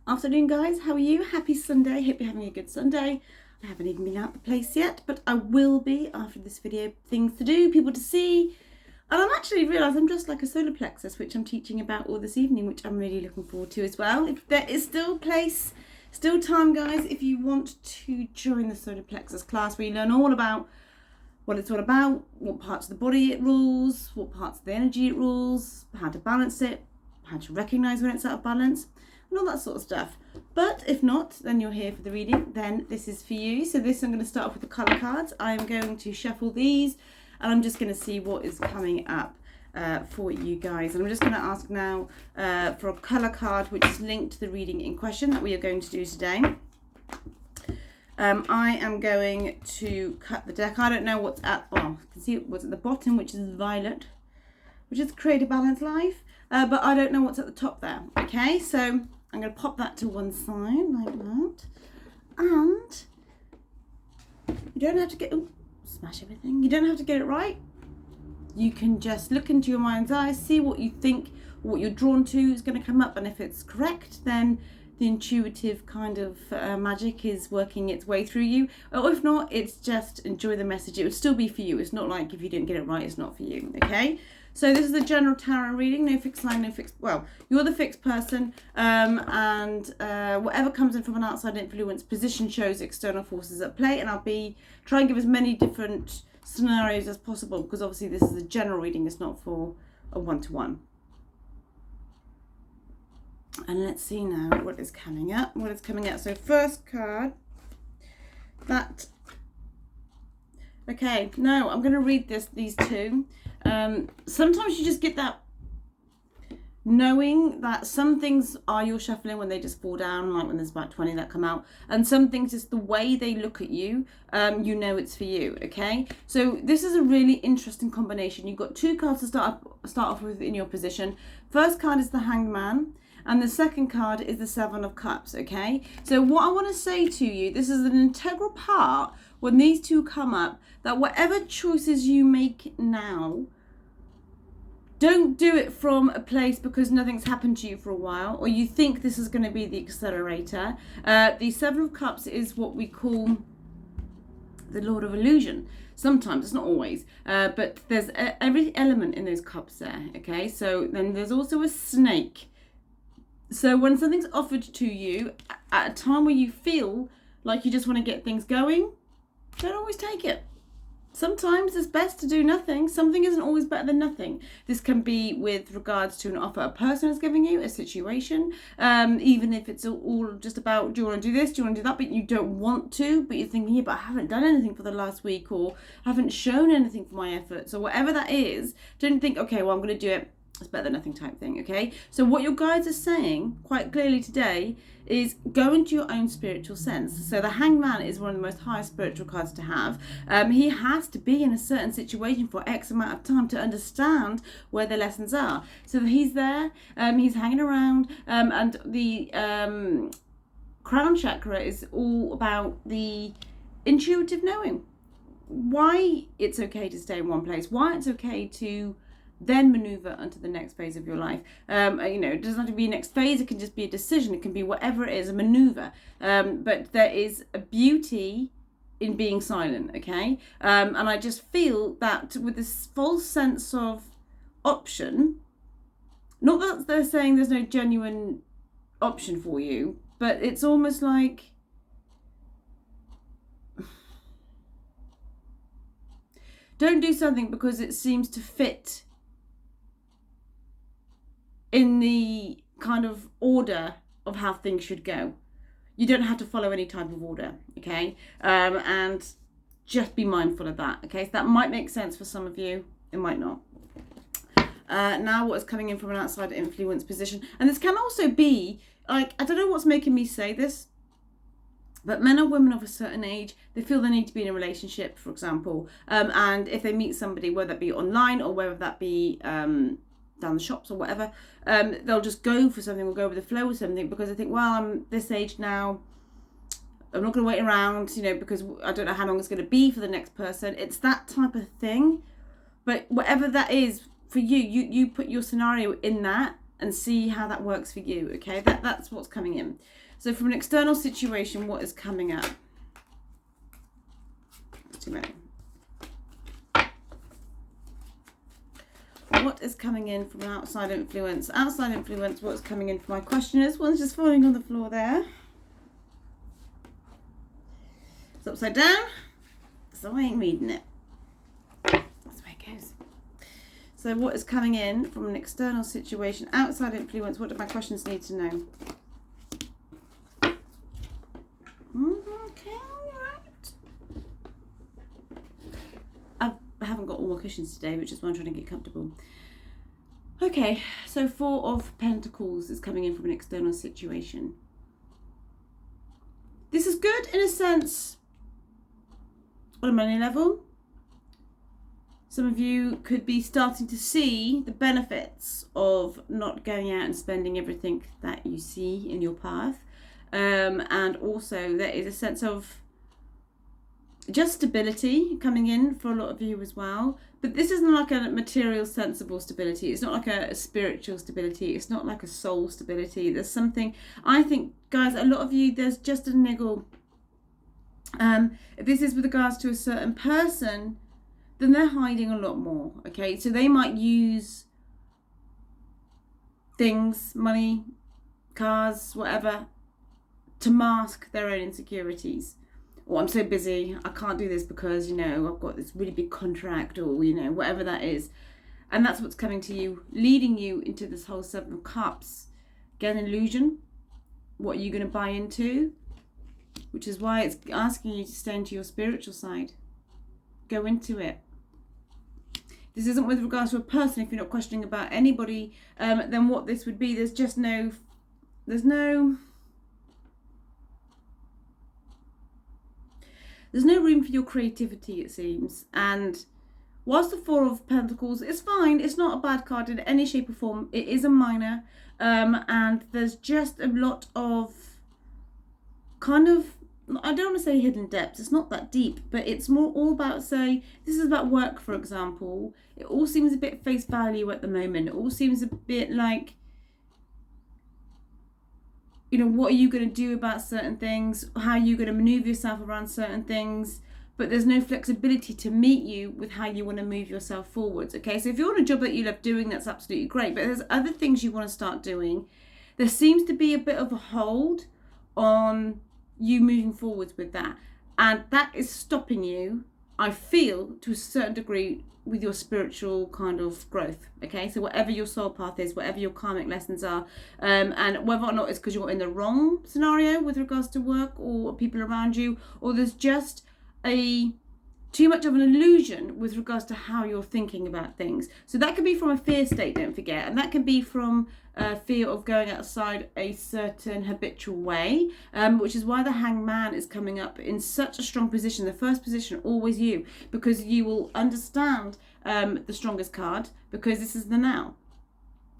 Afternoon, guys. How are you? Happy Sunday. Hope you're having a good Sunday. I haven't even been out the place yet, but I will be after this video. Things to do, people to see. And I'm actually realised I'm just like a solar plexus, which I'm teaching about all this evening, which I'm really looking forward to as well. If there is still place, still time, guys, if you want to join the solar plexus class where you learn all about what it's all about, what parts of the body it rules, what parts of the energy it rules, how to balance it, how to recognise when it's out of balance, and all that sort of stuff. But if not, then you're here for the reading, then this is for you. So I'm going to start off with the colour cards. I'm going to shuffle these and I'm just going to see what is coming up for you guys. And I'm just going to ask now for a colour card which is linked to the reading in question that we are going to do today. I am going to cut the deck. I don't know what's at, well, you can see what's at the bottom, which is violet, which is Create a Balanced Life, but I don't know what's at the top there. Okay, so I'm going to pop that to one side like that, and you don't have to get, smash everything. You don't have to get it right. You can just look into your mind's eye, see what you think, what you're drawn to is going to come up, and if it's correct, then the intuitive kind of magic is working its way through you. Or if not, it's just enjoy the message. It would still be for you. It's not like if you didn't get it right, it's not for you. Okay? So this is the general tarot reading. No fixed line, no fixed... Well, you're the fixed person. And whatever comes in from an outside influence position shows external forces at play. And I'll be trying to give as many different scenarios as possible, because obviously this is a general reading. It's not for a one-to-one. And let's see now what is coming up. What is coming up? So first card, that. Okay, no, I'm going to read these two. Sometimes you just get that knowing that some things are your shuffling when they just fall down, like when there's about 20 that come out, and some things is the way they look at you, you know it's for you. Okay, so this is a really interesting combination. You've got two cards to start off with in your position. First card is the Hanged Man. And the second card is the Seven of Cups, okay? So what I want to say to you, this is an integral part when these two come up, that whatever choices you make now, don't do it from a place because nothing's happened to you for a while, or you think this is going to be the accelerator. The Seven of Cups is what we call the Lord of Illusion. Sometimes, it's not always, but there's every element in those cups there, okay? So then there's also a snake. So when something's offered to you at a time where you feel like you just want to get things going, don't always take it. Sometimes it's best to do nothing. Something isn't always better than nothing. This can be with regards to an offer a person is giving you, a situation, even if it's all just about, do you want to do this, do you want to do that, but you don't want to, but you're thinking, yeah, but I haven't done anything for the last week, or I haven't shown anything for my efforts, or whatever that is. Don't think, okay, well, I'm going to do it. It's better than nothing type thing, okay? So what your guides are saying quite clearly today is go into your own spiritual sense. So the Hanged Man is one of the most highest spiritual cards to have. He has to be in a certain situation for X amount of time to understand where the lessons are. So he's there, he's hanging around, and the crown chakra is all about the intuitive knowing. Why it's okay to stay in one place, why it's okay to then maneuver onto the next phase of your life. It doesn't have to be a next phase, it can just be a decision, it can be whatever it is, a maneuver. But there is a beauty in being silent, okay? And I just feel that with this false sense of option, not that they're saying there's no genuine option for you, but it's almost like don't do something because it seems to fit in the kind of order of how things should go. You don't have to follow any type of order, okay? And just be mindful of that, okay? So that might make sense for some of you, it might not. Now what is coming in from an outside influence position, and this can also be, like, I don't know what's making me say this, but men or women of a certain age, they feel they need to be in a relationship, for example, and if they meet somebody, whether that be online or whether that be down the shops or whatever, they'll just go for something or go with the flow or something because they think, well, I'm this age now, I'm not going to wait around, because I don't know how long it's going to be for the next person. It's that type of thing. But whatever that is for you, you put your scenario in that and see how that works for you, okay? That's what's coming in. So from an external situation, what is coming up? Too many. What is coming in from an outside influence? Outside influence, what's coming in for my questioners? One's just falling on the floor there. It's upside down, so I ain't reading it. That's the way it goes. So what is coming in from an external situation, outside influence? What do my questions need to know? Okay, alright. I haven't got all my cushions today, which is why I'm trying to get comfortable. Okay, so 4 of Pentacles is coming in from an external situation. This is good in a sense on a money level. Some of you could be starting to see the benefits of not going out and spending everything that you see in your path. And also there is a sense of just stability coming in for a lot of you as well. But this isn't like a material, sensible stability. It's not like a spiritual stability. It's not like a soul stability. There's something, I think, guys, a lot of you, there's just a niggle. If this is with regards to a certain person, then they're hiding a lot more, okay? So they might use things, money, cars, whatever, to mask their own insecurities. Or I'm so busy, I can't do this because, you know, I've got this really big contract, or, you know, whatever that is. And that's what's coming to you, leading you into this whole 7 of Cups. Get an illusion. What are you going to buy into? Which is why it's asking you to stay into your spiritual side. Go into it. This isn't with regards to a person. If you're not questioning about anybody, then what this would be, there's no room for your creativity, it seems. And whilst the 4 of Pentacles is fine, it's not a bad card in any shape or form. It is a minor. And there's just a lot of kind of, I don't want to say hidden depths. It's not that deep, but it's more all about, say, this is about work, for example. It all seems a bit face value at the moment. It all seems a bit like, you know, what are you going to do about certain things? How are you going to maneuver yourself around certain things? But there's no flexibility to meet you with how you want to move yourself forwards, okay? So if you're on a job that you love doing, that's absolutely great. But there's other things you want to start doing. There seems to be a bit of a hold on you moving forwards with that. And that is stopping you, I feel, to a certain degree, with your spiritual kind of growth, okay? So whatever your soul path is, whatever your karmic lessons are, and whether or not it's because you're in the wrong scenario with regards to work or people around you, or there's just too much of an illusion with regards to how you're thinking about things. So that could be from a fear state, don't forget, and that can be from fear of going outside a certain habitual way, which is why the Hanged Man is coming up in such a strong position. The first position, always you, because you will understand the strongest card, because this is the now.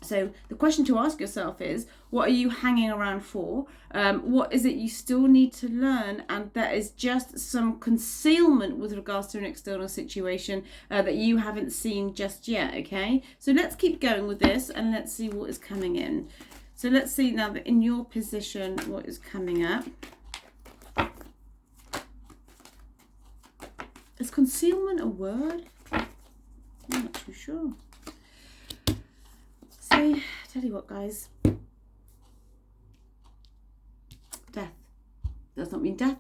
So the question to ask yourself is, what are you hanging around for? What is it you still need to learn? And that is just some concealment with regards to an external situation that you haven't seen just yet, okay? So let's keep going with this and let's see what is coming in. So let's see now that in your position, what is coming up. Is concealment a word? I'm not too sure. So, tell you what, guys. Death. Does not mean death.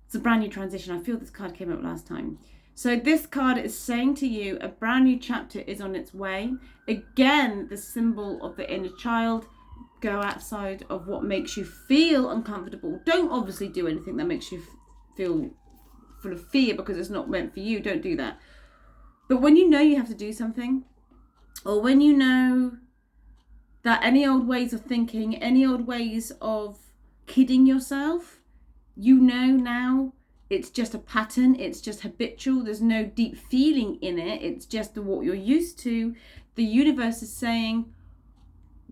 It's a brand new transition. I feel this card came up last time. So this card is saying to you, a brand new chapter is on its way. Again, the symbol of the inner child. Go outside of what makes you feel uncomfortable. Don't obviously do anything that makes you feel full of fear because it's not meant for you. Don't do that. But when you know you have to do something, or when you know that any old ways of thinking, any old ways of kidding yourself, you know now it's just a pattern, it's just habitual, there's no deep feeling in it, it's just what you're used to. The universe is saying,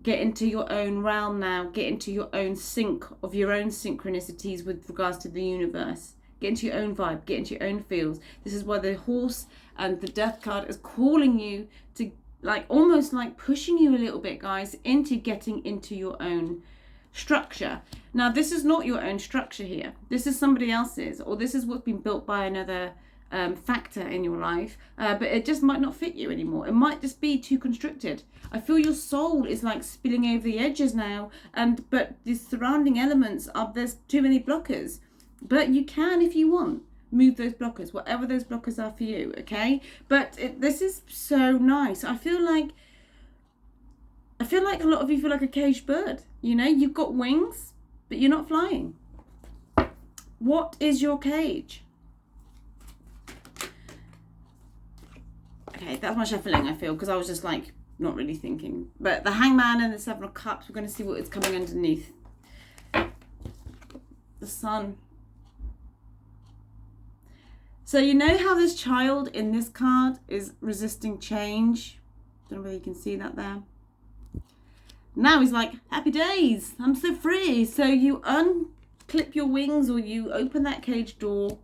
get into your own realm now, get into your own sync of your own synchronicities with regards to the universe. Get into your own vibe, get into your own feels. This is why the horse and the death card is calling you to like almost like pushing you a little bit, guys, into getting into your own structure. Now, this is not your own structure here. This is somebody else's, or this is what's been built by another factor in your life, but it just might not fit you anymore. It might just be too constricted. I feel your soul is like spilling over the edges now, but the surrounding elements are, there's too many blockers. But you can, if you want, move those blockers, whatever those blockers are for you, okay? But this is so nice. I feel like a lot of you feel like a caged bird. You know, you've got wings, but you're not flying. What is your cage? Okay, that's my shuffling, I feel, because I was just like not really thinking. But the Hangman and the Seven of Cups, we're going to see what is coming underneath. The Sun. So you know how this child in this card is resisting change? Don't know whether you can see that there. Now he's like, happy days, I'm so free. So you unclip your wings, or you open that cage door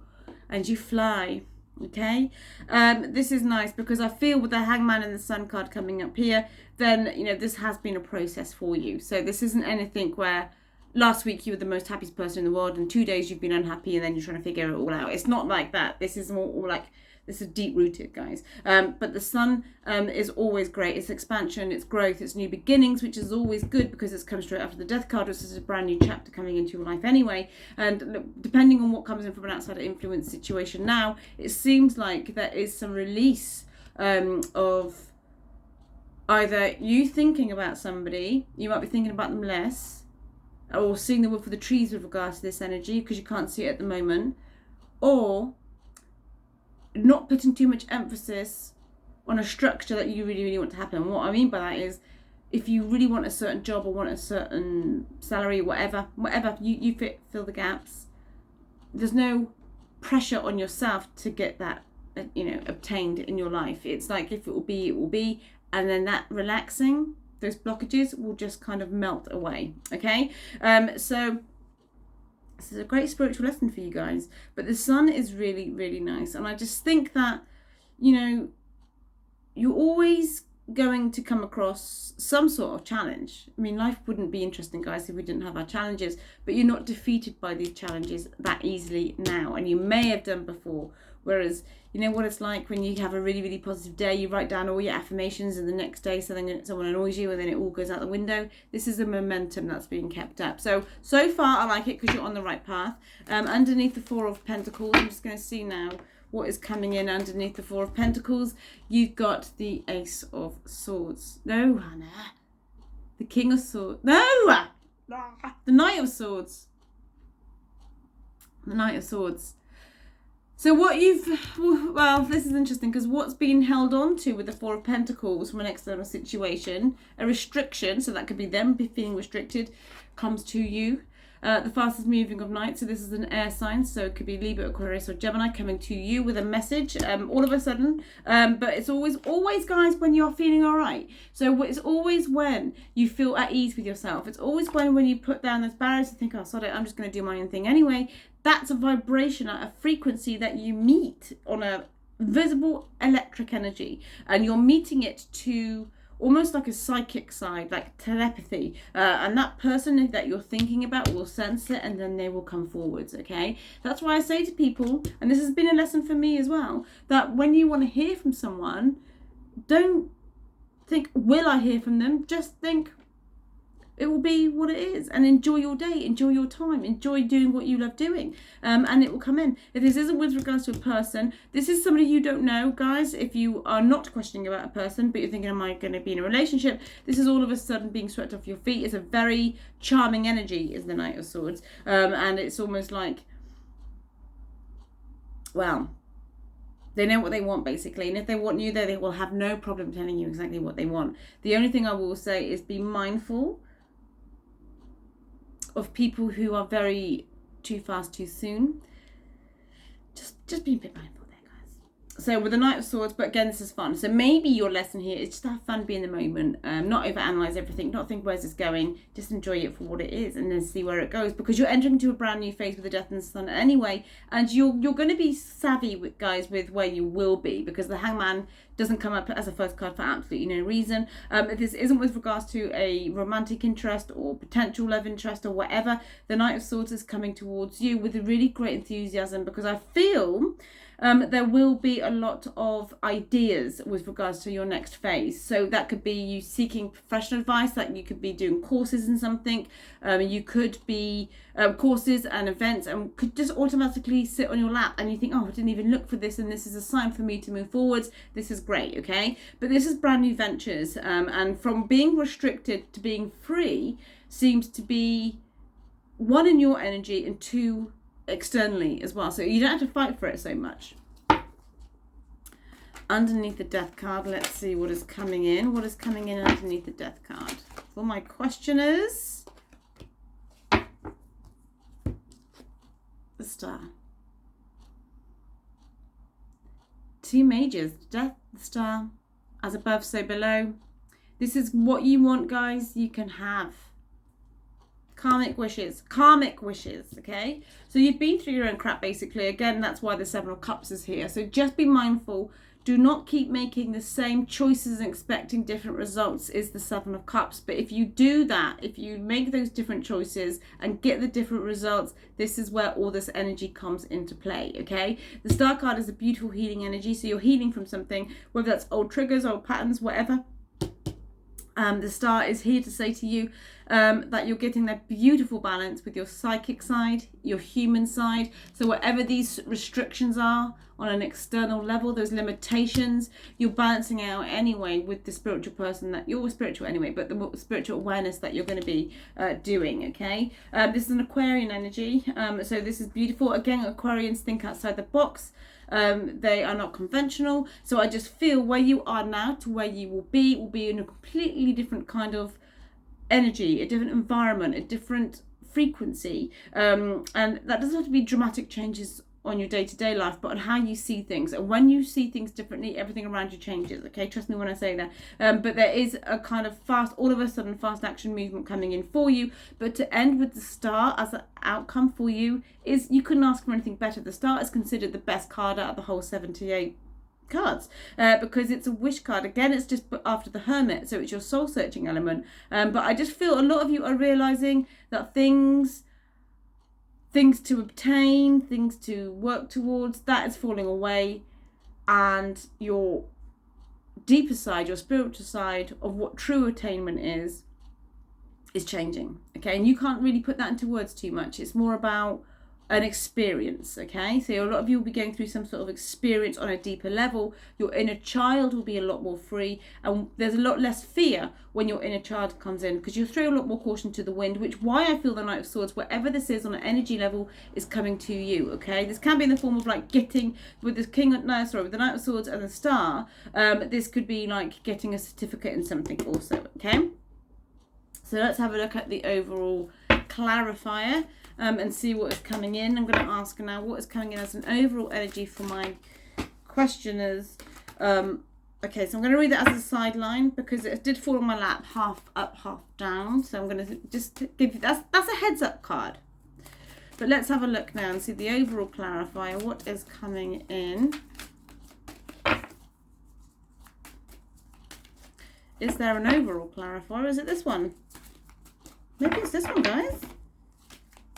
and you fly. Okay, this is nice because I feel with the Hangman and the Sun card coming up here, then, you know, this has been a process for you. So this isn't anything where last week you were the most happiest person in the world and 2 days you've been unhappy and then you're trying to figure it all out. It's not like that. This is more like, this is deep rooted, guys. But the Sun is always great. It's expansion, it's growth, it's new beginnings, which is always good because it's come straight after the Death card, which is a brand new chapter coming into your life anyway. And look, depending on what comes in from an outside influence situation now, it seems like there is some release of either you thinking about somebody, you might be thinking about them less, or seeing the wood for the trees with regards to this energy because you can't see it at the moment, or not putting too much emphasis on a structure that you really, really want to happen. And what I mean by that is, if you really want a certain job or want a certain salary, whatever you fill the gaps. There's no pressure on yourself to get that, you know, obtained in your life. It's like, if it will be, it will be, and then that relaxing, those blockages will just kind of melt away. Okay, so this is a great spiritual lesson for you guys. But the Sun is really, really nice. And I just think that, you know, you're always going to come across some sort of challenge. I mean, life wouldn't be interesting, guys, if we didn't have our challenges. But you're not defeated by these challenges that easily now. And you may have done before. Whereas, you know what it's like when you have a really, really positive day, you write down all your affirmations, and the next day someone annoys you and then it all goes out the window. This is a momentum that's being kept up. So far I like it because you're on the right path. Underneath the Four of Pentacles, I'm just going to see now what is coming in underneath the Four of Pentacles. You've got the Ace of Swords. No, Hannah. The King of Swords. No! The Knight of Swords. The Knight of Swords. So well, this is interesting because what's being held on to with the Four of Pentacles from an external situation, a restriction, so that could be them feeling restricted, comes to you. The fastest moving of night, so this is an air sign, so it could be Libra, Aquarius, or Gemini coming to you with a message all of a sudden. But it's always, guys, when you're feeling all right. So it's always when you feel at ease with yourself. It's always when you put down those barriers and think, oh, sod it, I'm just going to do my own thing anyway. That's a vibration, a frequency that you meet on a visible electric energy, and you're meeting it to almost like a psychic side, like telepathy, and that person that you're thinking about will sense it, and then they will come forwards. Okay, that's why I say to people, and this has been a lesson for me as well, that when you want to hear from someone, don't think, will I hear from them? Just think, it will be what it is, and enjoy your day, enjoy your time, enjoy doing what you love doing, and it will come in. If this isn't with regards to a person, this is somebody you don't know, guys. If you are not questioning about a person, but you're thinking, am I going to be in a relationship, this is all of a sudden being swept off your feet. It's a very charming energy, is the Knight of Swords, and it's almost like, well, they know what they want, basically. And if they want you there, they will have no problem telling you exactly what they want. The only thing I will say is be mindful of people who are very too fast, too soon. Just be a bit mindful there, guys. So with the Knight of Swords, but again, this is fun. So maybe your lesson here is just have fun, be in the moment, not overanalyze everything, not think where's this going, just enjoy it for what it is and then see where it goes, because you're entering into a brand new phase with the Death and the Sun anyway, and you're going to be savvy with guys with where you will be, because the Hangman doesn't come up as a first card for absolutely no reason. This isn't with regards to a romantic interest or potential love interest or whatever. The Knight of Swords is coming towards you with a really great enthusiasm, because I feel there will be a lot of ideas with regards to your next phase. So that could be you seeking professional advice, like you could be doing courses in something. You could be courses and events, and could just automatically sit on your lap and you think, oh, I didn't even look for this, and this is a sign for me to move forwards. This is great, okay? But this is brand new ventures, and from being restricted to being free seems to be one, in your energy, and two, externally as well, so you don't have to fight for it so much. Underneath the Death card, let's see what is coming in. What is coming in underneath the Death card for my questioners? The Star. Two Mages, Death, the Star, as above so below. This is what you want, guys. You can have karmic wishes, okay? So you've been through your own crap, basically. Again, that's why the Seven of Cups is here. So just be mindful. Do not keep making the same choices and expecting different results, is the Seven of Cups. But if you do that, if you make those different choices and get the different results, this is where all this energy comes into play, okay? The Star card is a beautiful healing energy. So you're healing from something, whether that's old triggers, old patterns, whatever. The Star is here to say to you that you're getting that beautiful balance with your psychic side, your human side. So whatever these restrictions are on an external level, those limitations, you're balancing out anyway with the spiritual person that you're spiritual anyway, but the spiritual awareness that you're going to be doing, okay? This is an Aquarian energy, so this is beautiful. Again, Aquarians think outside the box. They are not conventional, so I just feel where you are now to where you will be in a completely different kind of energy, a different environment, a different frequency, and that doesn't have to be dramatic changes on your day-to-day life, but on how you see things. And when you see things differently, everything around you changes, okay? Trust me when I say that. But there is a kind of all of a sudden fast action movement coming in for you. But to end with the Star as an outcome for you is, you couldn't ask for anything better. The Star is considered the best card out of the whole 78 cards, because it's a wish card. Again, it's just after the Hermit, so it's your soul searching element. But I just feel a lot of you are realizing that things to obtain, things to work towards, that is falling away, and your deeper side, your spiritual side of what true attainment is changing, okay? And you can't really put that into words too much. It's more about an experience, okay? So a lot of you will be going through some sort of experience on a deeper level. Your inner child will be a lot more free, and there's a lot less fear when your inner child comes in, because you throw a lot more caution to the wind, which why I feel the Knight of Swords, wherever this is on an energy level, is coming to you, okay? This can be in the form of like getting, with the with the Knight of Swords and the Star, this could be like getting a certificate in something also, okay? So let's have a look at the overall clarifier. And see what is coming in. I'm going to ask now what is coming in as an overall energy for my questioners. Okay, so I'm going to read that as a sideline because it did fall on my lap, half up, half down. So I'm going to just give you, that's a heads up card. But let's have a look now and see the overall clarifier. What is coming in? Is there an overall clarifier? Is it this one? Maybe it's this one, guys.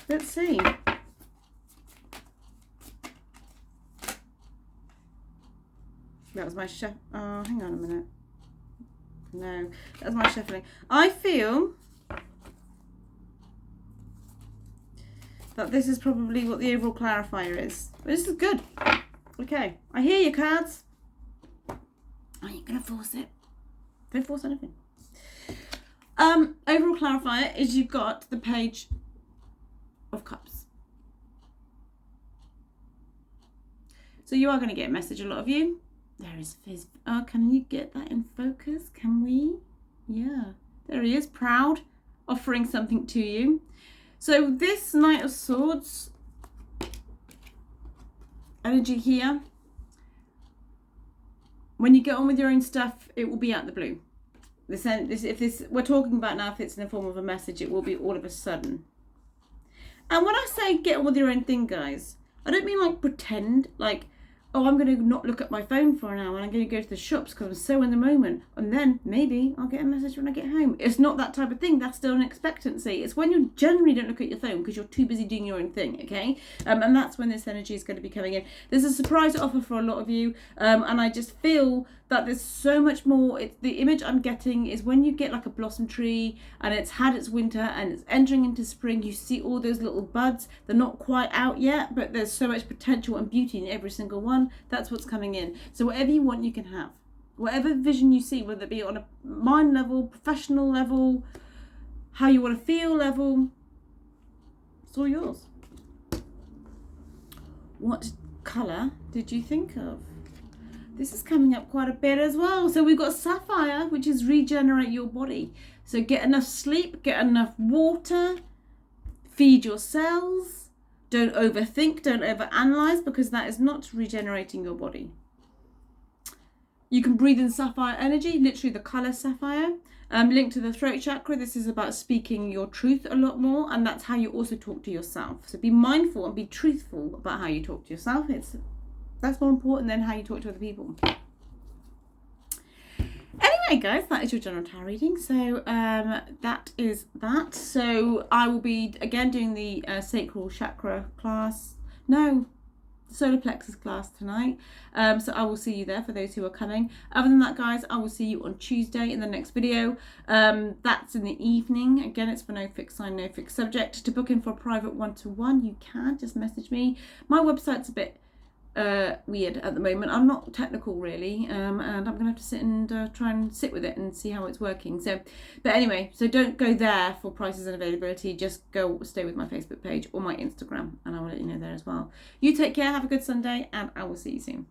Let's see. That was my oh, hang on a minute. No, that was my shuffling. I feel that this is probably what the overall clarifier is. But this is good. Okay, I hear you, cards. I ain't gonna force it. Don't force anything. Overall clarifier is you've got the Page of Cups. So you are going to get a message, a lot of you. There is Fizz. Oh, can you get that in focus? Can we? Yeah, there he is, proud, offering something to you. So this Knight of Swords energy here When you get on with your own stuff, it will be out the blue. We're talking about now, if it's in the form of a message, it will be all of a sudden. And when I say get on with your own thing, guys, I don't mean like pretend, like, oh, I'm going to not look at my phone for an hour and I'm going to go to the shops because I'm so in the moment. And then maybe I'll get a message when I get home. It's not that type of thing. That's still an expectancy. It's when you generally don't look at your phone because you're too busy doing your own thing, okay? And that's when this energy is going to be coming in. There's a surprise offer for a lot of you. And I just feel that there's so much more. The image I'm getting is when you get like a blossom tree and it's had its winter and it's entering into spring, you see all those little buds. They're not quite out yet, but there's so much potential and beauty in every single one. That's what's coming in. So whatever you want, you can have. Whatever vision you see, whether it be on a mind level, professional level, how you want to feel level, it's all yours. What colour did you think of? This is coming up quite a bit as well. So we've got sapphire, which is regenerate your body. So get enough sleep, get enough water, feed your cells. Don't overthink, don't overanalyze, because that is not regenerating your body. You can breathe in sapphire energy, literally the colour sapphire. Linked to the throat chakra, this is about speaking your truth a lot more, and that's how you also talk to yourself. So be mindful and be truthful about how you talk to yourself. That's more important than how you talk to other people. Anyway, guys, that is your general tarot reading. So that is that. So I will be, again, doing the sacral chakra class. No, solar plexus class tonight. So I will see you there for those who are coming. Other than that, guys, I will see you on Tuesday in the next video. That's in the evening. Again, it's for no fixed sign, no fixed subject. To book in for a private one-to-one, you can just message me. My website's a bit weird at the moment. I'm not technical really, and I'm gonna have to sit and try and sit with it and see how it's working. So, but anyway, so don't go there for prices and availability. Just go stay with my Facebook page or my Instagram, and I will let you know there as well. You take care, have a good Sunday, and I will see you soon.